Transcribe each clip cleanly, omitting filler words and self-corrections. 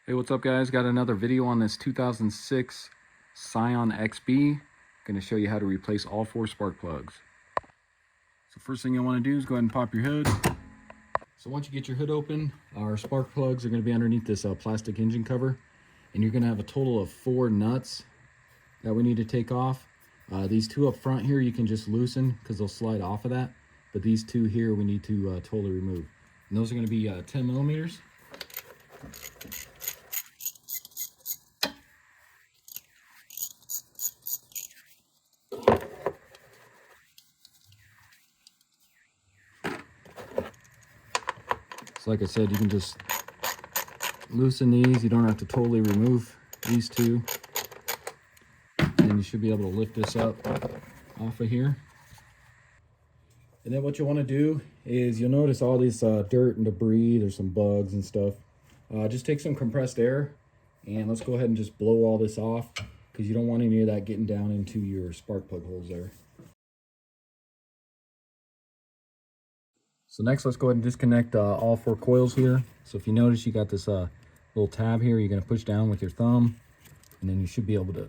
Hey, what's up guys? Got another video on this 2006 Scion XB. Going to show you how to replace all 4 spark plugs. So first thing you want to do is go ahead and pop your hood. So once you get your hood open, our spark plugs are going to be underneath this plastic engine cover. And you're going to have a total of 4 nuts that we need to take off. These 2 up front here you can just loosen because they'll slide off of that. But these 2 here we need to totally remove. And those are going to be 10 millimeters. So like I said, you can just loosen these. You don't have to totally remove these 2. And you should be able to lift this up off of here. And then what you want to do is you'll notice all this dirt and debris. There's some bugs and stuff. Just take some compressed air and let's go ahead and just blow all this off because you don't want any of that getting down into your spark plug holes there. So next, let's go ahead and disconnect all 4 coils here. So if you notice, you got this little tab here. You're going to push down with your thumb, and then you should be able to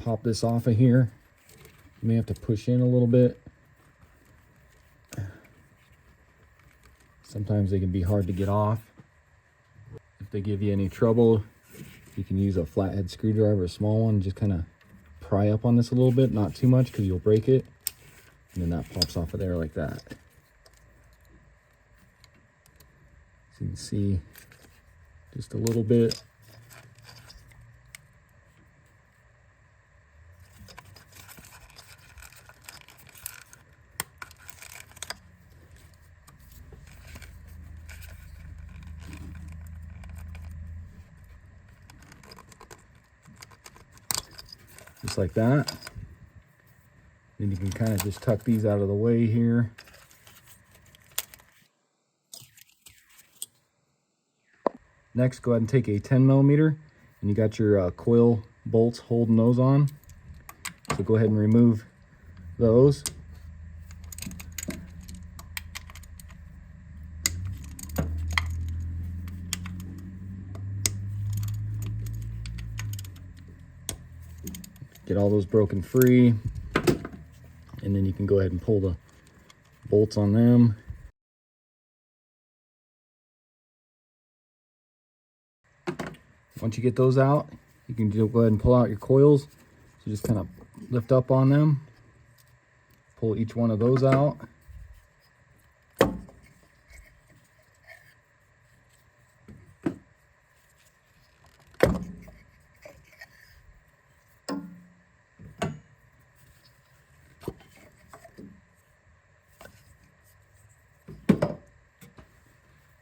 pop this off of here. You may have to push in a little bit. Sometimes they can be hard to get off. If they give you any trouble, you can use a flathead screwdriver, a small one, just kind of pry up on this a little bit, not too much because you'll break it. And then that pops off of there like that. So you can see just a little bit. Just like that. Then you can kind of just tuck these out of the way here. Next, go ahead and take a 10 millimeter, and you got your coil bolts holding those on. So go ahead and remove those. Get all those broken free, and then you can go ahead and pull the bolts on them. Once you get those out, you can go ahead and pull out your coils. So just kind of lift up on them, pull each one of those out.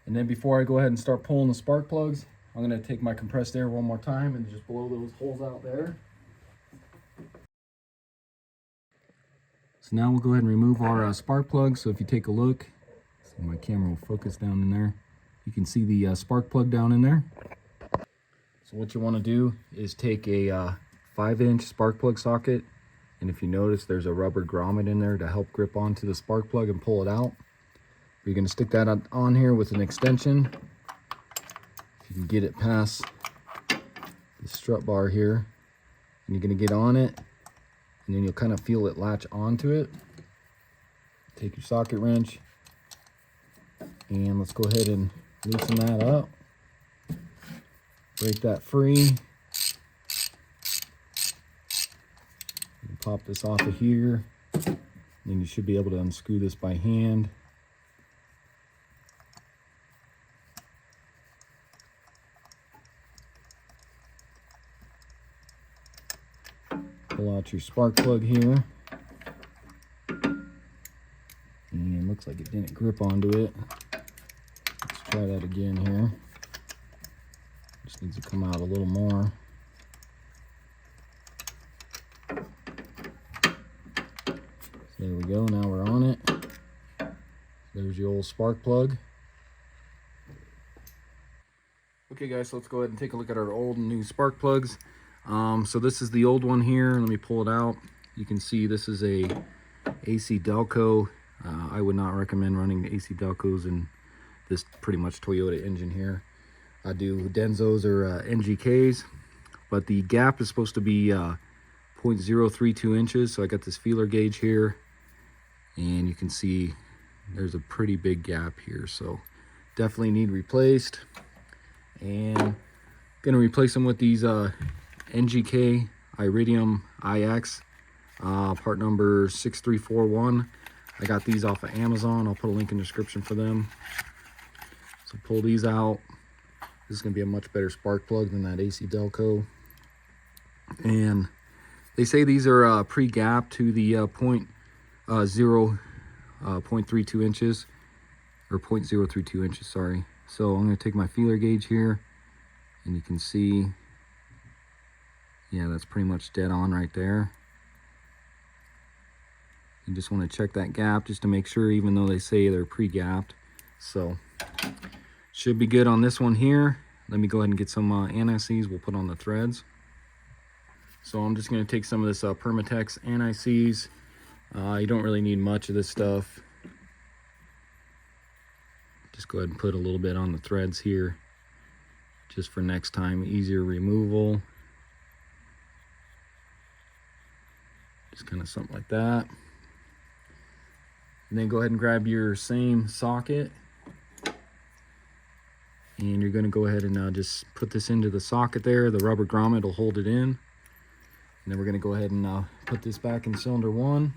And then before I go ahead and start pulling the spark plugs, I'm going to take my compressed air one more time and just blow those holes out there. So now we'll go ahead and remove our spark plugs. So if you take a look, so my camera will focus down in there, you can see the spark plug down in there. So what you want to do is take a 5-inch spark plug socket, and if you notice there's a rubber grommet in there to help grip onto the spark plug and pull it out. You're going to stick that on here with an extension. You can get it past the strut bar here, and you're going to get on it, and then you'll kind of feel it latch onto it. Take your socket wrench, and let's go ahead and loosen that up. Break that free. And pop this off of here, and then you should be able to unscrew this by hand. Pull out your spark plug here, and looks like it didn't grip onto it. Let's try that again here. Just needs to come out a little more. So there we go, now we're on it. There's your old spark plug. Okay guys, so let's go ahead and take a look at our old and new spark plugs. So this is the old one here. Let me pull it out. You can see this is a AC Delco. I would not recommend running AC Delcos in this pretty much Toyota engine here. I do Denzos or NGKs, but the gap is supposed to be 0.032 inches. So I got this feeler gauge here, and you can see there's a pretty big gap here. So definitely need replaced, and gonna replace them with these NGK Iridium IX, part number 6341. I got these off of Amazon. I'll put a link in the description for them. So pull these out. This is going to be a much better spark plug than that AC Delco. And they say these are pre-gapped to the 0.32 inches, or 0.032 inches, sorry. So I'm going to take my feeler gauge here, and you can see, yeah, that's pretty much dead on right there. You just want to check that gap just to make sure, even though they say they're pre-gapped. So should be good on this one here. Let me go ahead and get some anti-seize we'll put on the threads. So I'm just going to take some of this Permatex anti-seize. You don't really need much of this stuff. Just go ahead and put a little bit on the threads here, just for next time, easier removal. Just kind of something like that. And then go ahead and grab your same socket, and you're going to go ahead and just put this into the socket there. The rubber grommet will hold it in. And then we're going to go ahead and put this back in cylinder 1.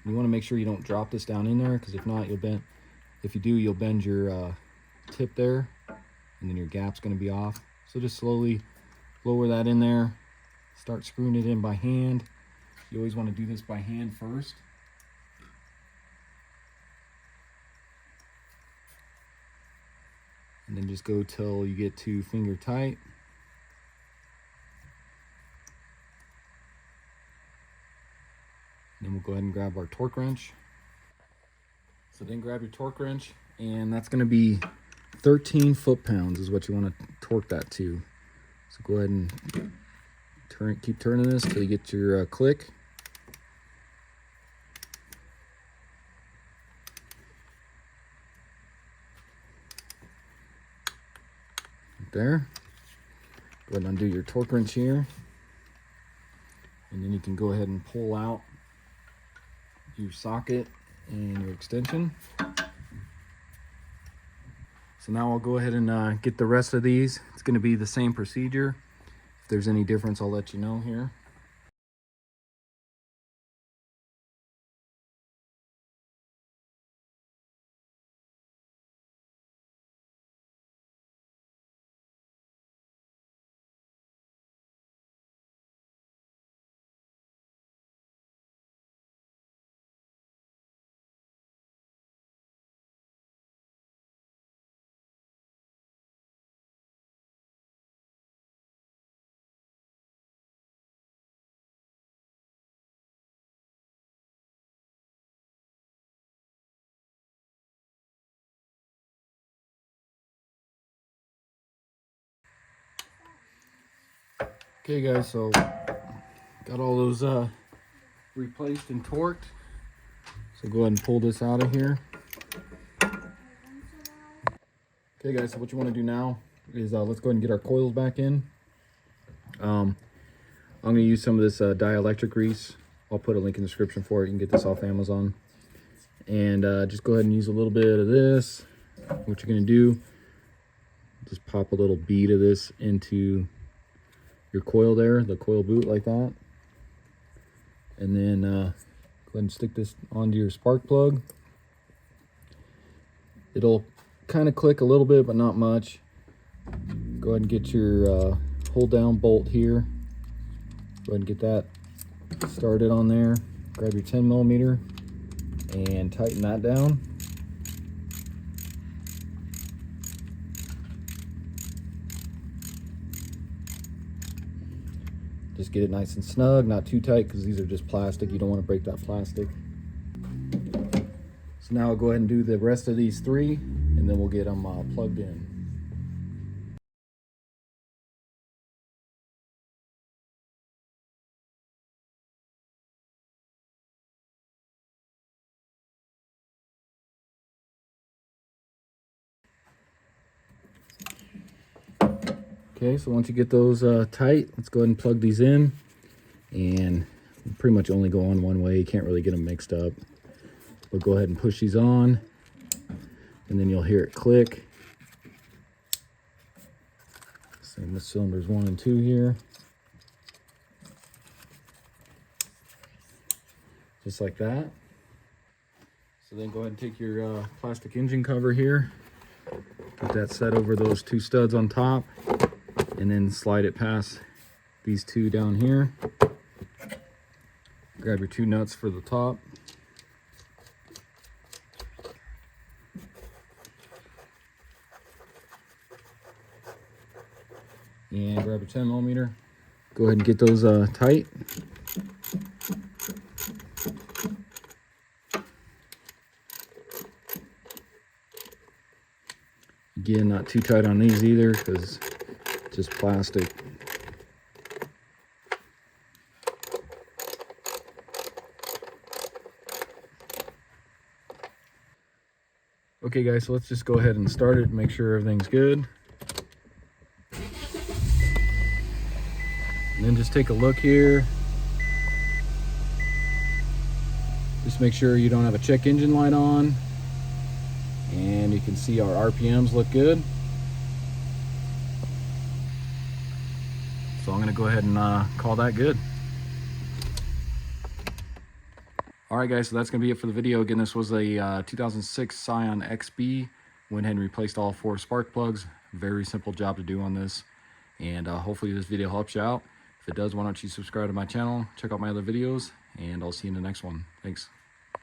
You want to make sure you don't drop this down in there, because if not, you'll bend. If you do, you'll bend your tip there, and then your gap's going to be off. So just slowly lower that in there. Start screwing it in by hand. You always want to do this by hand first. And then just go till you get to finger tight. Then we'll go ahead and grab our torque wrench. So then grab your torque wrench, and that's going to be 13 foot-pounds is what you want to torque that to. So go ahead and keep turning this till you get your click. There. Go ahead and undo your torque wrench here, and then you can go ahead and pull out your socket and your extension. So now I'll go ahead and get the rest of these. It's going to be the same procedure. If there's any difference, I'll let you know here. Okay guys, so got all those replaced and torqued. So go ahead and pull this out of here. Okay guys, so what you want to do now is let's go ahead and get our coils back in. I'm going to use some of this dielectric grease. I'll put a link in the description for it. You can get this off Amazon. And just go ahead and use a little bit of this. What you're going to do, just pop a little bead of this into your coil there, the coil boot, like that. And then go ahead and stick this onto your spark plug. It'll kind of click a little bit, but not much. Go ahead and get your hold down bolt here. Go ahead and get that started on there. Grab your 10mm and tighten that down. Just get it nice and snug, not too tight, because these are just plastic. You don't want to break that plastic. So now I'll go ahead and do the rest of these 3, and then we'll get them plugged in. Okay, so once you get those tight, let's go ahead and plug these in. And pretty much only go on one way. You can't really get them mixed up. But go ahead and push these on, and then you'll hear it click. Same with cylinders 1 and 2 here. Just like that. So then go ahead and take your plastic engine cover here. Get that set over those 2 studs on top, and then slide it past these 2 down here. Grab your 2 nuts for the top. And grab your 10mm. Go ahead and get those tight. Again, not too tight on these either, because it's just plastic. Okay guys, so let's just go ahead and start it and make sure everything's good. And then just take a look here. Just make sure you don't have a check engine light on. And you can see our RPMs look good. So I'm gonna go ahead and call that good. All right guys, so that's gonna be it for the video. Again, this was a 2006 Scion XB. Went ahead and replaced all 4 spark plugs. Very simple job to do on this. And hopefully this video helps you out. If it does, why don't you subscribe to my channel, check out my other videos, and I'll see you in the next one. Thanks.